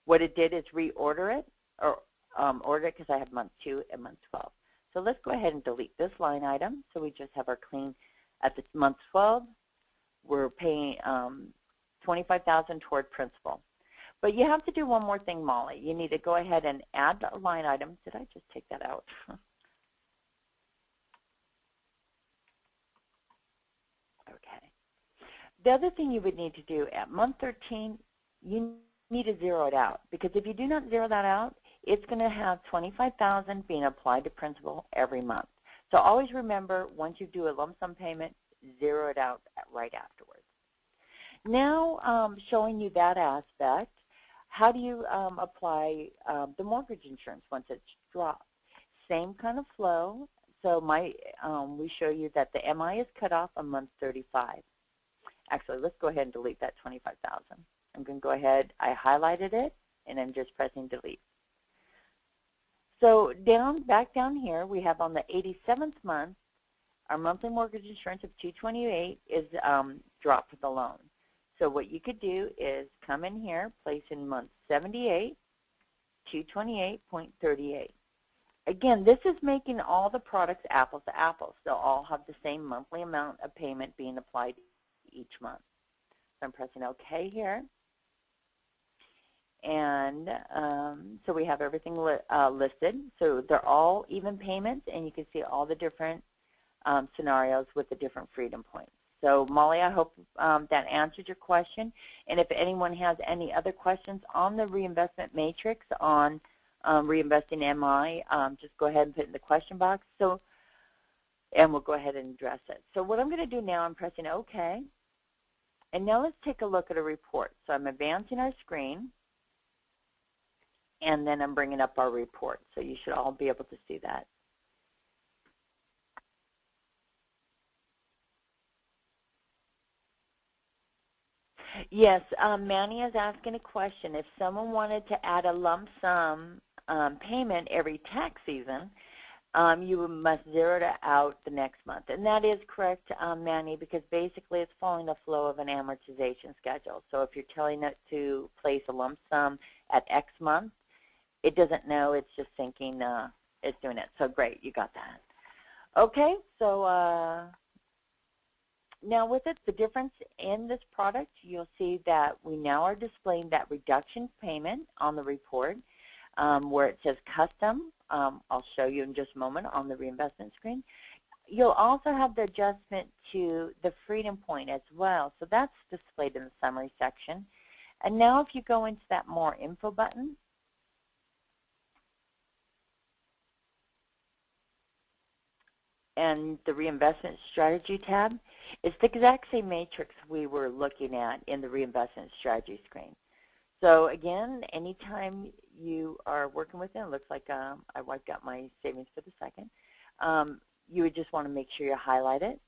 what it did is reorder it, or order it because I have month 2 and month 12. So let's go ahead and delete this line item. So we just have our clean at the month 12. We're paying $25,000 toward principal. But you have to do one more thing, Molly. You need to go ahead and add the line item. Did I just take that out? Okay. The other thing you would need to do at month 13, you need to zero it out, because if you do not zero that out, it's going to have $25,000 being applied to principal every month. So always remember, once you do a lump sum payment, zero it out right afterwards. Now, showing you that aspect, how do you apply the mortgage insurance once it's dropped? Same kind of flow. So we show you that the MI is cut off on month 35. Actually, let's go ahead and delete that $25,000. I'm going to go ahead. I highlighted it, and I'm just pressing delete. So back down here, we have on the 87th month, our monthly mortgage insurance of $228 is dropped for the loan. So what you could do is come in here, place in month 78, 228.38. Again, this is making all the products apples to apples. They'll all have the same monthly amount of payment being applied each month. So I'm pressing OK here. And so we have everything listed. So they're all even payments, and you can see all the different scenarios with the different freedom points. So Molly, I hope that answered your question. And if anyone has any other questions on the reinvestment matrix on reinvesting MI, just go ahead and put it in the question box. And we'll go ahead and address it. So what I'm going to do now, I'm pressing OK. And now let's take a look at a report. So I'm advancing our screen, and then I'm bringing up our report. So you should all be able to see that. Yes, Manny is asking a question. If someone wanted to add a lump sum payment every tax season, you must zero it out the next month. And that is correct, Manny, because basically it's following the flow of an amortization schedule. So if you're telling it to place a lump sum at X month, it doesn't know, it's just thinking it's doing it. So great, you got that. Okay, so now with it, the difference in this product, you'll see that we now are displaying that reduction payment on the report where it says custom. I'll show you in just a moment on the reinvestment screen. You'll also have the adjustment to the freedom point as well. So that's displayed in the summary section. And now if you go into that more info button, and the reinvestment strategy tab, it's the exact same matrix we were looking at in the reinvestment strategy screen. So again, anytime you are working with it, it looks like I wiped out my savings for the second, you would just want to make sure you highlight it.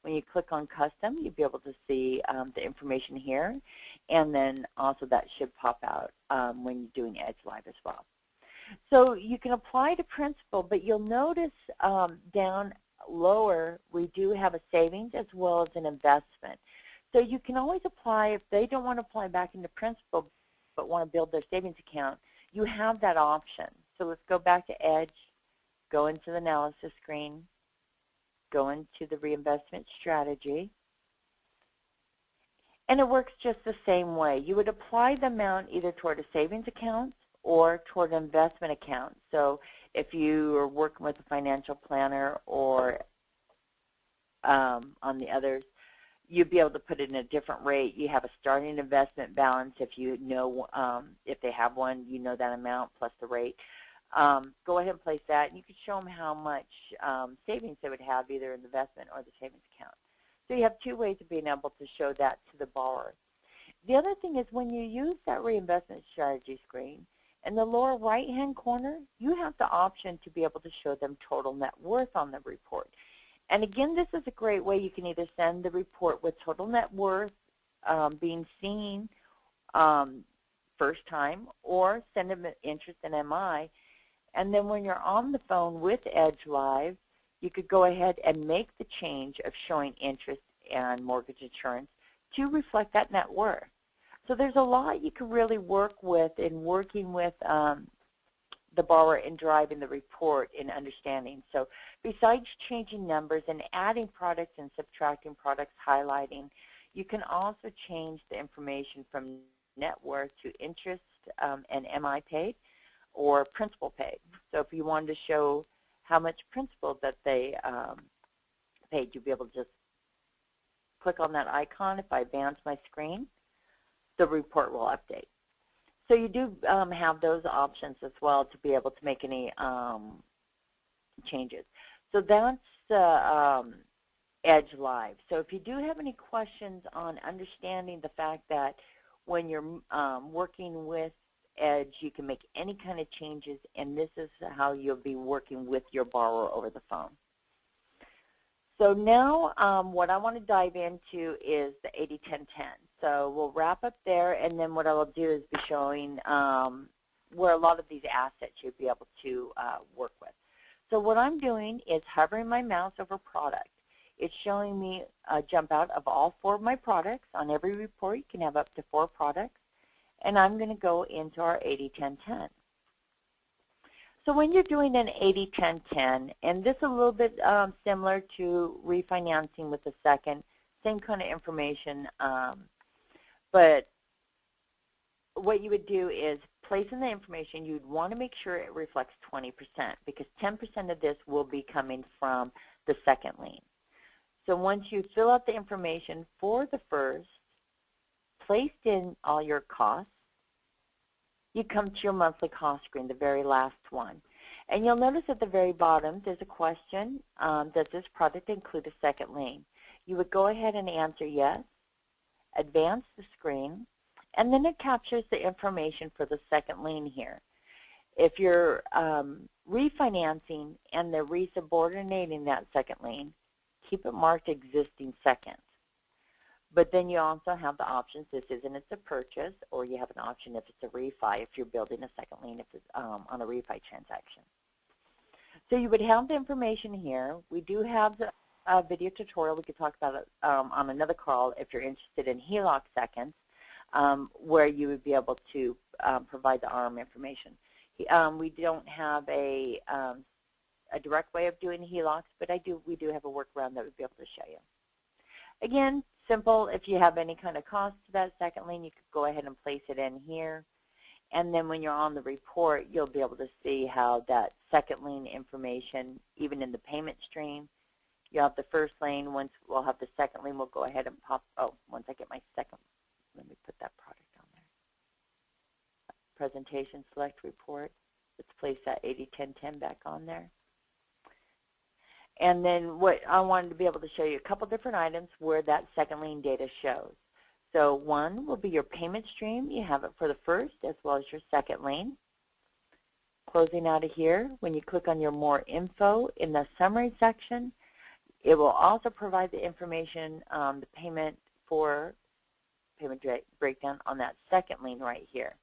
When you click on custom, you'll be able to see the information here, and then also that should pop out when you're doing Edge Live as well. So you can apply to principal, but you'll notice down lower we do have a savings as well as an investment. So you can always apply if they don't want to apply back into principal but want to build their savings account. You have that option. So let's go back to Edge, go into the analysis screen, go into the reinvestment strategy, and it works just the same way. You would apply the amount either toward a savings account or toward an investment account. So if you are working with a financial planner or on the others, you'd be able to put it in a different rate. You have a starting investment balance. If you know, if they have one, you know that amount plus the rate. Go ahead and place that, and you can show them how much savings they would have either in the investment or the savings account. So you have two ways of being able to show that to the borrower. The other thing is when you use that reinvestment strategy screen, in the lower right-hand corner, you have the option to be able to show them total net worth on the report. And again, this is a great way. You can either send the report with total net worth being seen first time, or send them interest in MI. And then when you're on the phone with Edge Live, you could go ahead and make the change of showing interest and mortgage insurance to reflect that net worth. So there's a lot you can really work with in working with the borrower and driving the report and understanding. So besides changing numbers and adding products and subtracting products, highlighting, you can also change the information from net worth to interest and MI paid or principal paid. So if you wanted to show how much principal that they paid, you'd be able to just click on that icon. If I advance my screen, the report will update. So you do have those options as well to be able to make any changes. So that's Edge Live. So if you do have any questions on understanding the fact that when you're working with Edge, you can make any kind of changes, and this is how you'll be working with your borrower over the phone. So now what I want to dive into is the 80-10-10. So we'll wrap up there, and then what I will do is be showing where a lot of these assets you'll be able to work with. So what I'm doing is hovering my mouse over product. It's showing me a jump out of all 4 of my products. On every report, you can have up to 4 products. And I'm going to go into our 80-10-10. So when you're doing an 80-10-10, and this is a little bit similar to refinancing with the second, same kind of information, but what you would do is place in the information, you'd want to make sure it reflects 20% because 10% of this will be coming from the second lien. So once you fill out the information for the first, placed in all your costs, you come to your monthly cost screen, the very last one. And you'll notice at the very bottom there's a question, does this product include a second lien? You would go ahead and answer yes, advance the screen, and then it captures the information for the second lien here. If you're refinancing and they're resubordinating that second lien, keep it marked existing second. But then you also have the options, this isn't it's a purchase, or you have an option if it's a refi, if you're building a second lien if it's on a refi transaction. So you would have the information here. We do have a video tutorial. We could talk about it on another call if you're interested in HELOC seconds, where you would be able to provide the ARM information. We don't have a direct way of doing HELOCs, but we do have a workaround that would be able to show you. Again, simple. If you have any kind of cost to that second lien, you could go ahead and place it in here. And then when you're on the report, you'll be able to see how that second lien information, even in the payment stream, you have the first lien. Once we'll have the second lien, we'll go ahead and pop, once I get my second, let me put that product on there. Presentation, select report. Let's place that 80-10-10 back on there. And then what I wanted to be able to show you a couple different items where that second lien data shows. So one will be your payment stream. You have it for the first as well as your second lien. Closing out of here, when you click on your more info in the summary section, it will also provide the information, the payment breakdown on that second lien right here.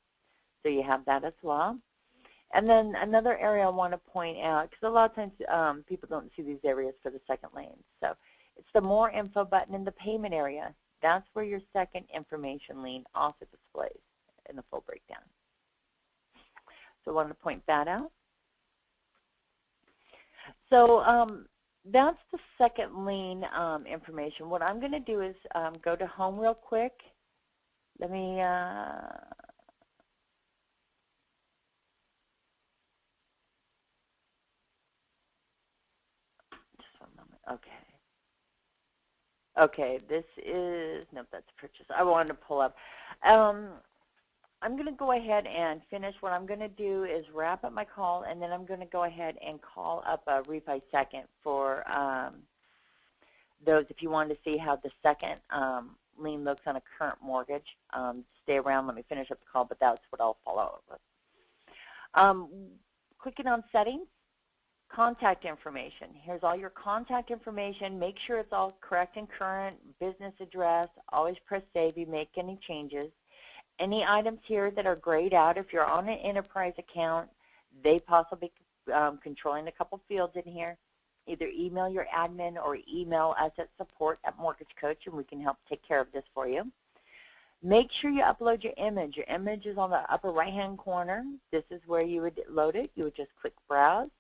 So you have that as well. And then another area I want to point out, because a lot of times people don't see these areas for the second lien. So it's the more info button in the payment area. That's where your second information lien also displays in the full breakdown. So I wanted to point that out. So that's the second lien information. What I'm going to do is go to home real quick. Let me okay. Okay, this is, nope, that's purchase. I wanted to pull up. I'm going to go ahead and finish. What I'm going to do is wrap up my call, and then I'm going to go ahead and call up a refi second for those. If you want to see how the second lien looks on a current mortgage, stay around. Let me finish up the call, but that's what I'll follow up with. Clicking on settings. Contact information. Here's all your contact information. Make sure it's all correct and current. Business address. Always press save. You make any changes. Any items here that are grayed out, if you're on an enterprise account, they possibly controlling a couple fields in here. Either email your admin or email us at support@Mortgage Coach, and we can help take care of this for you. Make sure you upload your image. Your image is on the upper right-hand corner. This is where you would load it. You would just click Browse,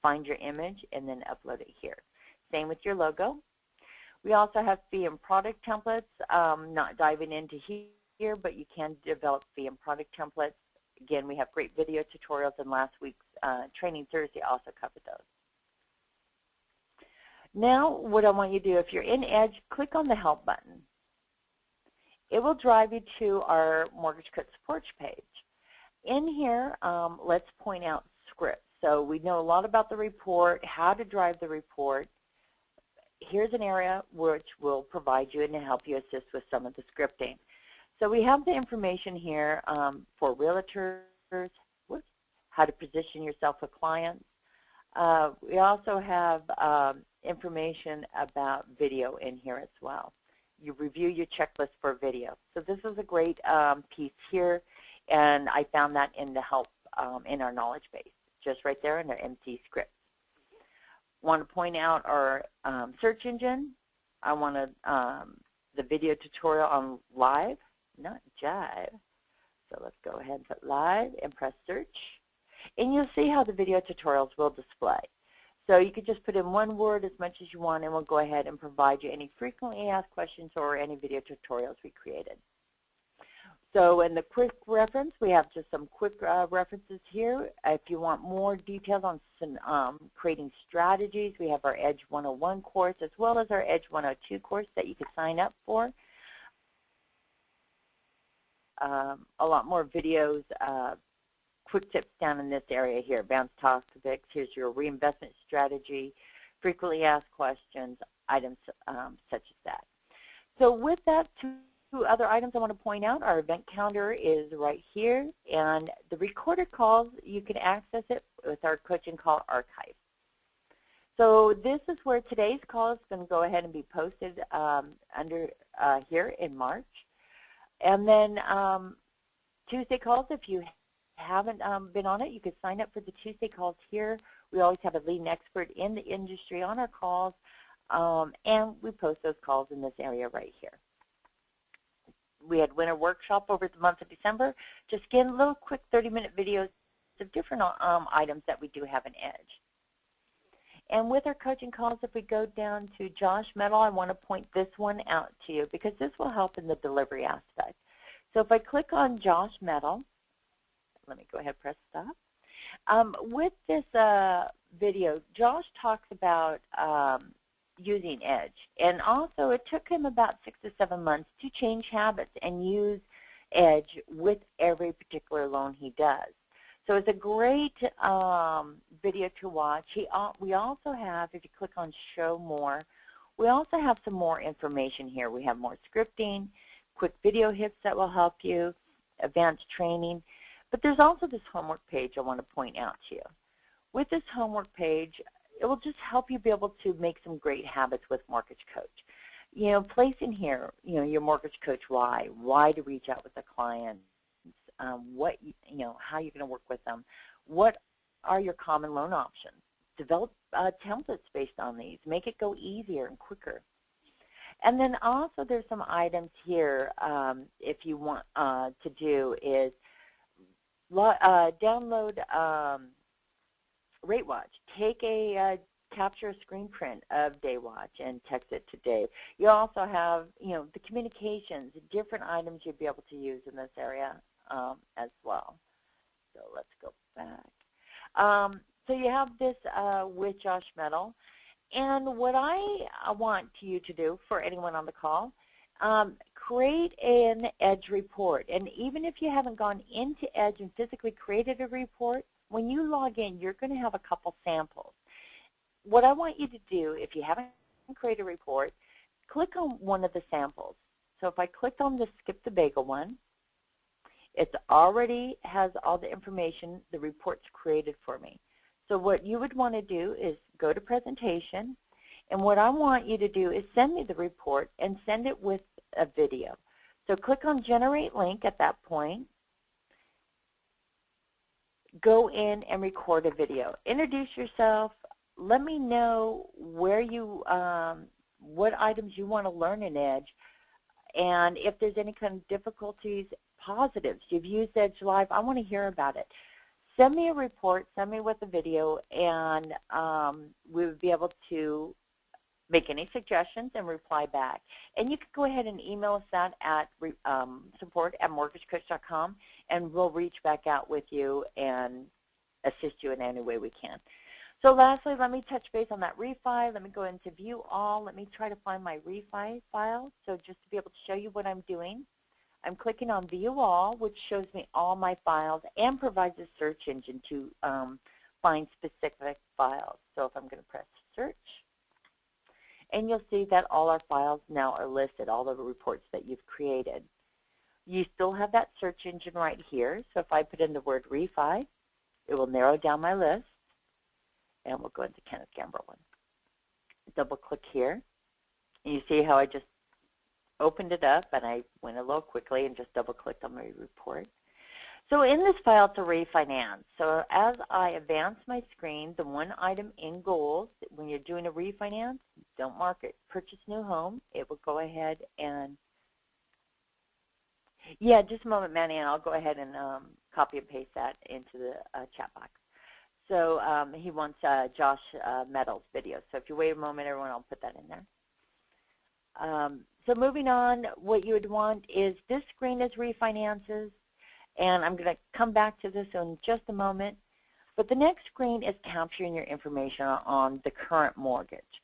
find your image, and then upload it here. Same with your logo. We also have fee and product templates. Not diving into here, but you can develop fee and product templates. Again, we have great video tutorials, and last week's Training Thursday also covered those. Now, what I want you to do, if you're in Edge, click on the Help button. It will drive you to our Mortgage Coach support page. In here, let's point out scripts. So we know a lot about the report, how to drive the report. Here's an area which will provide you and help you assist with some of the scripting. So we have the information here for realtors, how to position yourself with clients. We also have information about video in here as well. You review your checklist for video. So this is a great piece here, and I found that in the help in our knowledge base, just right there in their MC scripts. Want to point out our search engine. I want to the video tutorial on live, not jive. So let's go ahead and put live and press search. And you'll see how the video tutorials will display. So you could just put in one word as much as you want, and we'll go ahead and provide you any frequently asked questions or any video tutorials we created. So in the quick reference, we have just some quick references here. If you want more details on some, creating strategies, we have our Edge 101 course as well as our Edge 102 course that you can sign up for. A lot more videos, quick tips down in this area here. Advanced topics, here's your reinvestment strategy, frequently asked questions, items such as that. So with that, two other items I want to point out. Our event calendar is right here, and the recorded calls, you can access it with our coaching call archive. So this is where today's call is going to go ahead and be posted under here in March. And then Tuesday calls, if you haven't been on it, you can sign up for the Tuesday calls here. We always have a leading expert in the industry on our calls, and we post those calls in this area right here. We had winter workshop over the month of December. Just again, little quick 30-minute videos of different items that we do have in Edge. And with our coaching calls, if we go down to Josh Metal, I want to point this one out to you because this will help in the delivery aspect. So if I click on Josh Metal, let me go ahead and press stop. With this video, Josh talks about using Edge. And also, it took him about 6 to 7 months to change habits and use Edge with every particular loan he does. So it's a great video to watch. We also have, if you click on Show More, we also have some more information here. We have more scripting, quick video hits that will help you, advanced training. But there's also this homework page I want to point out to you. With this homework page, it will just help you be able to make some great habits with Mortgage Coach. You know, place in here, you know, your Mortgage Coach why to reach out with a client, what, you know, how you're going to work with them, what are your common loan options. Develop templates based on these. Make it go easier and quicker. And then also there's some items here if you want to do is download Rate Watch. Take a capture a screen print of Day Watch and text it to Dave. You also have, you know, the communications, different items you'll be able to use in this area as well. So let's go back. So you have this with Josh Metal. And what I want you to do for anyone on the call, create an Edge report. And even if you haven't gone into Edge and physically created a report, when you log in, you're going to have a couple samples. What I want you to do, if you haven't created a report, click on one of the samples. So if I clicked on the Skip the Bagel one, it already has all the information, the report's created for me. So what you would want to do is go to Presentation, and what I want you to do is send me the report and send it with a video. So click on Generate Link at that point. go in and record a video. Introduce yourself. Let me know where you, what items you want to learn in Edge, and if there's any kind of difficulties, positives. You've used Edge Live. I want to hear about it. Send me a report. Send me with a video, and we would be able to make any suggestions and reply back. And you can go ahead and email us that at support@mortgagecoach.com, and we'll reach back out with you and assist you in any way we can. So lastly, let me touch base on that refi. Let me go into view all. Let me try to find my refi file. So just to be able to show you what I'm doing, I'm clicking on view all, which shows me all my files and provides a search engine to find specific files. So if I'm going to press search, and you'll see that all our files now are listed, all the reports that you've created. You still have that search engine right here. So if I put in the word refi, it will narrow down my list. And we'll go into Kenneth Gamberlin. Double click here. And you see how I just opened it up, and I went a little quickly and just double clicked on my report. So in this file, it's a refinance. So as I advance my screen, the one item in goals, when you're doing a refinance, don't mark it purchase new home. It will go ahead and, yeah, just a moment, Manny, and I'll go ahead and copy and paste that into the chat box. So he wants Josh Meadows' video. So if you wait a moment, everyone, I'll put that in there. So moving on, what you would want is this screen is refinances, and I'm going to come back to this in just a moment. But the next screen is capturing your information on the current mortgage.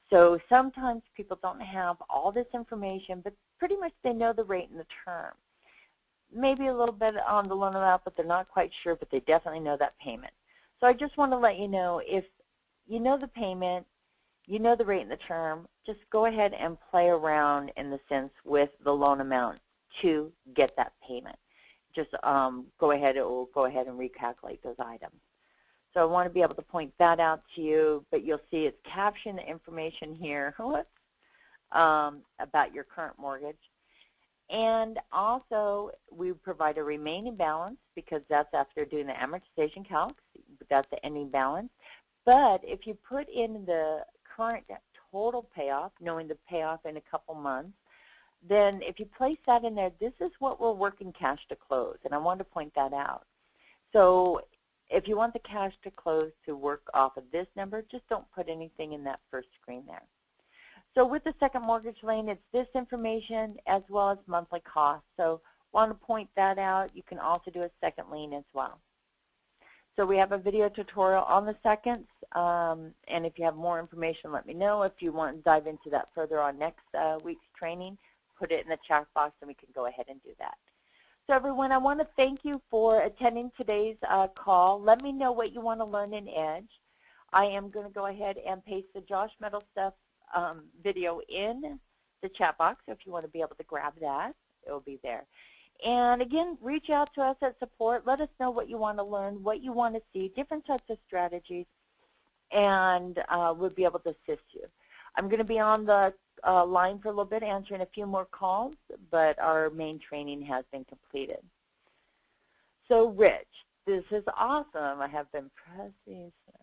So sometimes people don't have all this information, but pretty much they know the rate and the term. Maybe a little bit on the loan amount, but they're not quite sure, but they definitely know that payment. So I just want to let you know, if you know the payment, you know the rate and the term, just go ahead and play around in the sense with the loan amount to get that payment. Just go ahead, it will go ahead and recalculate those items. So I want to be able to point that out to you, but you'll see it's capturing the information here about your current mortgage. And also, we provide a remaining balance because that's after doing the amortization calcs. That's the ending balance. But if you put in the current total payoff, knowing the payoff in a couple months, then if you place that in there, this is what we're working cash to close. And I want to point that out. So if you want the cash to close to work off of this number, just don't put anything in that first screen there. So with the second mortgage lien, it's this information as well as monthly costs. So want to point that out. You can also do a second lien as well. So we have a video tutorial on the seconds, and if you have more information, let me know. If you want to dive into that further on next week's training, put it in the chat box and we can go ahead and do that. So everyone, I want to thank you for attending today's call. Let me know what you want to learn in Edge. I am going to go ahead and paste the Josh Meadows stuff video in the chat box. So if you want to be able to grab that, it will be there. And again, reach out to us at support. Let us know what you want to learn, what you want to see, different types of strategies, and we'll be able to assist you. I'm going to be on the line for a little bit, answering a few more calls, but our main training has been completed. So Rich, this is awesome. I have been pressing.